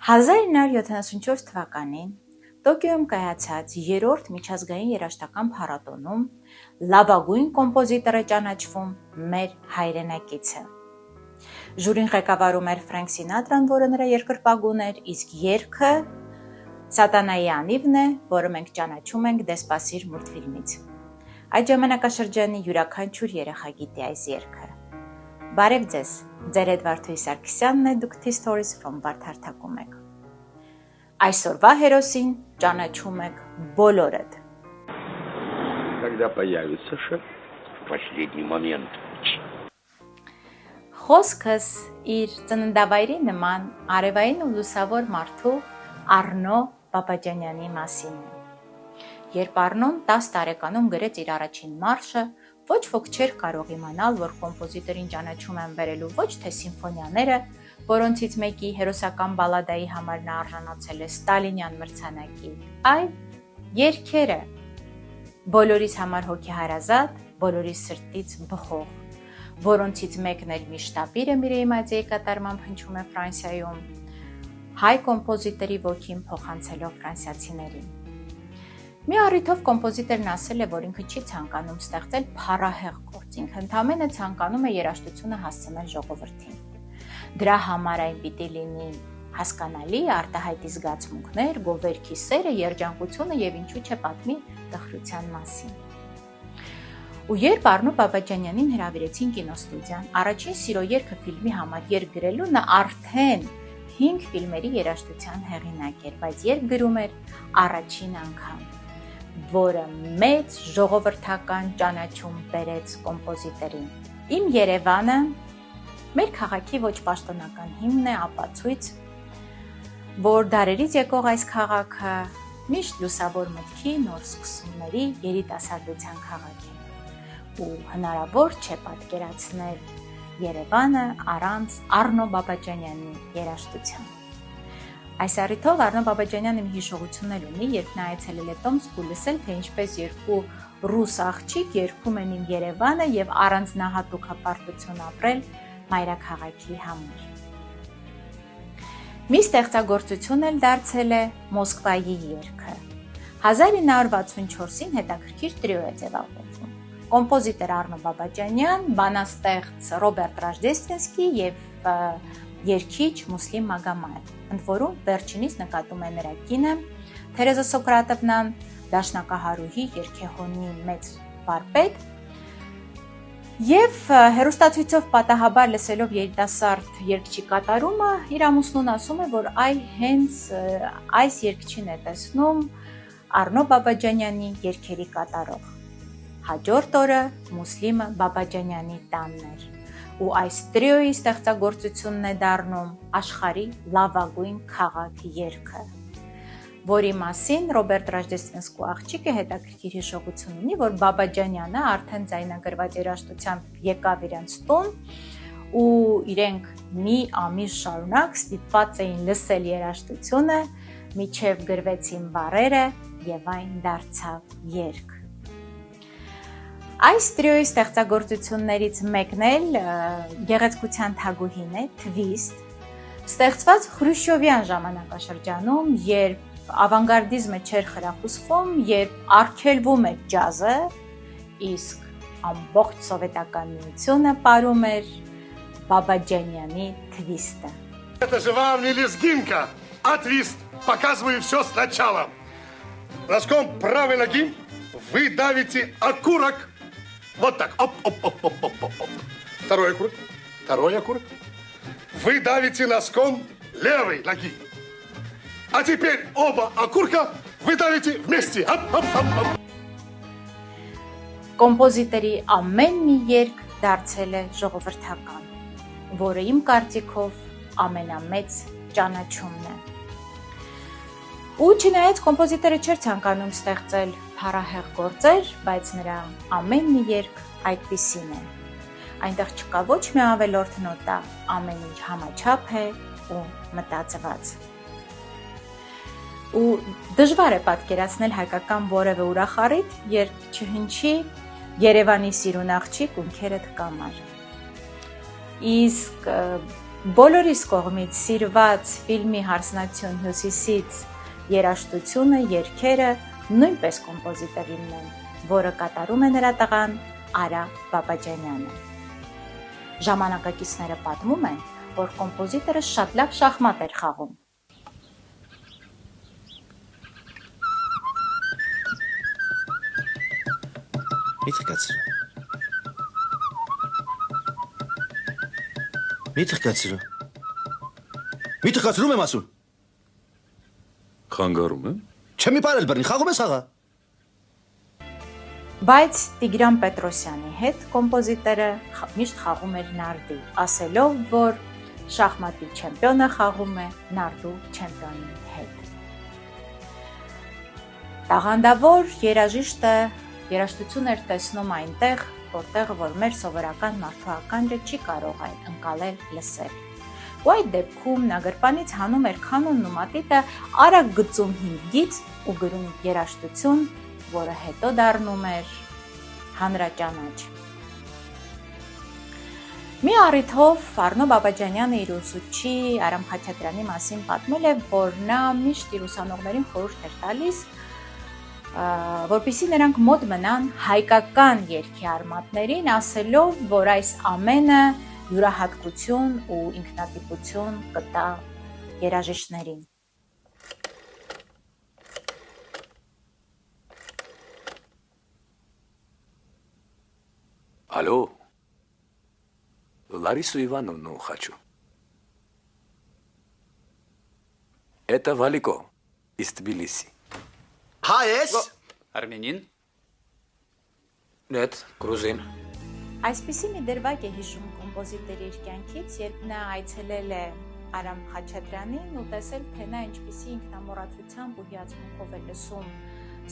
1974 թվականին Տոկիոյում կայացած երրորդ միջազգային երաժշտական փառատոնում լավագույն կոմպոզիտոր է ճանաչվում մեր հայրենակիցը։ Ժյուրին ղեկավարում էր Ֆրենք Սինատրան, որը նրա երկրպագուն էր, իսկ երգը Սատանայի անիվն է, որը մենք ճանաչում ենք Դեսպասիր մուլտֆիլմից։ Այդ ժամանակաշրջանի յուրաքանչյուր երեխա գիտի այս երգը։ Բարև ձեզ, ձեր հետ Վարդուհի Սարգսյանն է, դուք T-Stories from Վարդարթակում եք։ Այսօրվա հերոսին ճանաչում եք բոլորդ։ Когда появится шеф, в последний момент. Խոսքս իր ծննդավայրի նման արևային ու լուսավոր մարդու Արնո Բաբաջանյանի մասին է։ Երբ Արնոն 10 տարեկանում գրեց իր առաջին մարշը, ոչ ոք չէր կարող իմանալ, որ կոմպոզիտորին ճանաչում են բերելու ոչ թե սիմֆոնիաները, որոնցից մեկի հերոսական բալադայի համար նա արժանացել է Ստալինյան մրցանակի, այլ երգերը, բոլորիս համար հոգեհարազատ, բոլորիս սրտից բխող, որոնցից մեկն էլ Միշտապիրը Միրեի Մadzեի կատարմամբ հնչում է Ֆրանսիայում, հայ կոմպոզիտորի ոգին փոխանցելով ֆրանսիացիներին։ Մի առիթով կոմպոզիտորն ասել է, որ ինքը չի ցանկանում ստեղծել փառահեղ գործ, ինքը ընդամենը ցանկանում է երաժշտությունը հասցնել ժողովրդին։ Դրա համար այն պիտի լինի հասկանալի, արտահայտի զգացմունքներ, գովերքի սերը, երջանկությունը եւ ինչու՞ չէ պատմի տխրության մասին։ Ու երբ Արնո Բաբաջանյանին հրավիրեցին կինոստուդիան, առաջին սիրո երգը ֆիլմի համար երգ գրելու նա արդեն 5 ֆիլմերի երաժշտության հեղինակ էր, բայց երգ գրում էր առաջին անգամ, որը մեծ ժողովրդական ճանաչում բերեց կոմպոզիտորին։ Իմ Երևանը մեր քաղաքի ոչ պաշտոնական հիմնն է, ապացույց, որ դարերից եկող այս քաղաքը միշտ լուսավոր մտքի, նոր սկսումների, երիտասարդության քաղաք է։ Ու հնարավոր չէ պատկերացնել Երևանը առանց Արնո Բաբաջանյանի երաժշտության։ Այս առիթով Արնո Բաբաջանյանը մի հիշողություն ունի, երբ նա այցելել է Տոմսկ ու լսել, թե ինչպես երկու ռուս աղջիկ երգում են Իմ Երևանը եւ առանձնահատուկ հպարտություն ապրել մայրաքաղաքի համար։ Մի ստեղծագործություն էլ դարձել է Մոսկվայի երգը։ 1964-ին հետաքրքիր տրիո է ձևավորվում։ Կոմպոզիտոր Արնո Բաբաջանյան, բանաստեղծ Ռոբերտ Ռաժդեստվինսկի եւ երգիչ Մուսլիմ Մագոմաև, ընդ որում վերջինիս նկատում է նրա կինը Թերեզա Սոկրատովնան, դաշնակահարուհի երգեհոնի մեծ վարպետ, եւ հեռուստացույցով պատահաբար լսելով երիտասարդ երգչի կատարումը, իր ամուսնուն ասում է, որ հենց այս երգչին է տեսնում Արնո Բաբաջանյանի երգերի կատարող։ Հաջորդ օրը Մուսլիմը Բաբաջանյանի տանն էր, ու այս տրիոյի ստեղծագործությունն է դառնում աշխարհի լավագույն քաղաք երգը, որի մասին Ռոբերտ Ռաժդեստվինսկու աղջիկը հետաքրքիր հիշողություն ունի, որ Բաբաջանյանը արդեն ձայնագրված երաժշտությամբ եկավ իրենց տուն ու իրենք մի ամիս շարունակ ստիպված էին լսել երաժշտությունը, մինչև գրվեցին բառերը եւ այն դարձավ երգ։ Այս տրիոյի ստեղծագործություններից մեկն էլ գեղեցկության թագուհին է, Twist, ստեղծված Խրուշչովյան ժամանակաշրջանում, երբ ավանգարդիզմը չէր խրախուսվում, երբ արգելվում էր ջազը, իսկ ամբողջ սովետական միությունը պարում էր Բաբաջանյանի Twist-ը։ Это же вам не лезгинка, а твист. Показываю все сначала. Носком правой ноги вы давите окурок. Вот так. Оп, оп, оп, оп, оп, оп, оп. Второй окурок. Второй окурок. Вы давите носком левой ноги. А теперь оба окурка вы давите вместе. Оп, оп, оп, оп. Կոմպոզիտորի ամեն մի երգ դարձել է ժողովրդական, որը իմ կարծիքով ամենամեծ ճանաչումն է։ Ու չնայած կոմպոզիտորը չէր ցանկանում ստեղծել փառահեղ գործեր, բայց նրա ամեն մի երգ այդպիսին է։ Այնտեղ չկա ոչ մի ավելորդ նոտա, ամեն ինչ համաչափ է ու մտածված։ Ու դժվար է պատկերացնել հայկական որևէ ուրախառիթ, երբ չհնչի Երևանի սիրուն աղջիկ ունքերդ կամար։ Իսկ բոլորիս կողմից սիրված ֆիլմի «Հարսնացություն հյուսիսից» երաժշտությունը, երգերը նույնպես կոմպոզիտորինն են, որը կատարում է նրա տղան Արա Բաբաջանյանը։ Ժամանակակիցները պատմում են, որ կոմպոզիտորը շատ լավ շախմատ էր խաղում։ Մի թխկացրում եմ ասում։ Խանգարում եմ։ Չեմ իպարել բռնի, խաղում ես աղա։ Բայց Տիգրան Պետրոսյանի հետ կոմպոզիտորը միշտ խաղում էր նարդի, ասելով, որ շախմատի չեմպիոնը խաղում է նարդու չեմպիոնի հետ։ Տաղանդավոր երաժիշտը երաժշտություն էր տեսնում այնտեղ, որտեղ որ մեր սովորական մարդու ականջը չի կարող այլ ընկալել լսել։ Ու այդ դեպքում նա գրպանից հանում էր կանոնն ու մատիտը, արագ գծում 5 գիծ ու գրում երաժշտություն, որը հետո դառնում էր հանրաճանաչ։ Մի առիթով Արնո Բաբաջանյանը իր ուսուցչի Արամ Խաչատրյանի մասին պատմել է, որ նա միշտ իր ուսանողներին խորհուրդ էր տալիս, որպեսզի նրանք մոտ մնան հայկական երգի արմատներին, ասելով, որ այս ամենը յուրահատկություն ու ինքնատիպություն կտա երաժիշտներին։ Алло, Ларису Ивановну хочу. Это Валико из Тбилиси. Հայ ես։ Արմենին։ Нет, грузин. Այսպիսի մի դրվագ է հիշում կոմպոզիտորի իր կյանքից, երբ նա այցելել է Արամ Խաչատրյանին ու տեսել, թե նա ինչպիսի ինքնամոռացությամբ ու հիացմունքով է լսում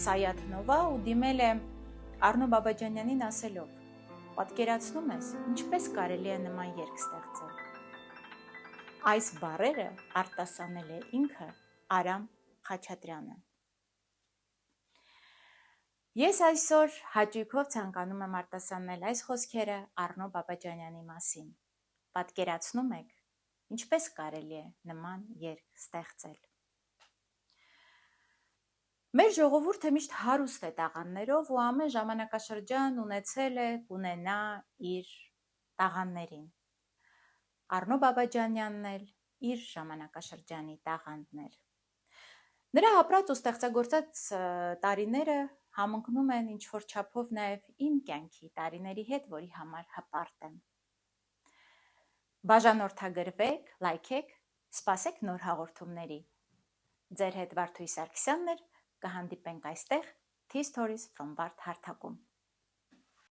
Սայաթ-Նովա ու դիմել է Արնո Բաբաջանյանին ասելով. պատկերացնում ես, ինչպես կարելի է նման երգ ստեղծել։ Այս բառերը արտասանել է ինքը Արամ Խաչատրյանը։ Ես այսօր հաճույքով ցանկանում եմ արտասանել այս խոսքերը Արնո Բաբաջանյանի մասին։ Պատկերացնում եք, ինչպես կարելի է նման երգ ստեղծել։ Մեր ժողովուրդը միշտ հարուստ է տաղանդներով ու ամեն ժամանակաշրջան ունեցել է կունենա իր տաղանդներին։ Արնո Բաբաջանյանն էլ իր ժամանակաշրջանի տաղանդներ։ Նրա ապրած ու ստեղծագործած տարիները համընկնում են ինչ-որ չափով նաև իմ կյանքի տարիների հետ, որի համար հպարտ եմ։ Բաժանորդագրվեք, լայքեք, սպասեք նոր հաղորդումների։ Ձեր հետ Վարդուհի Սարգսյանն էր, կհանդիպենք այստեղ Tea Stories from Վարդ հարթակում։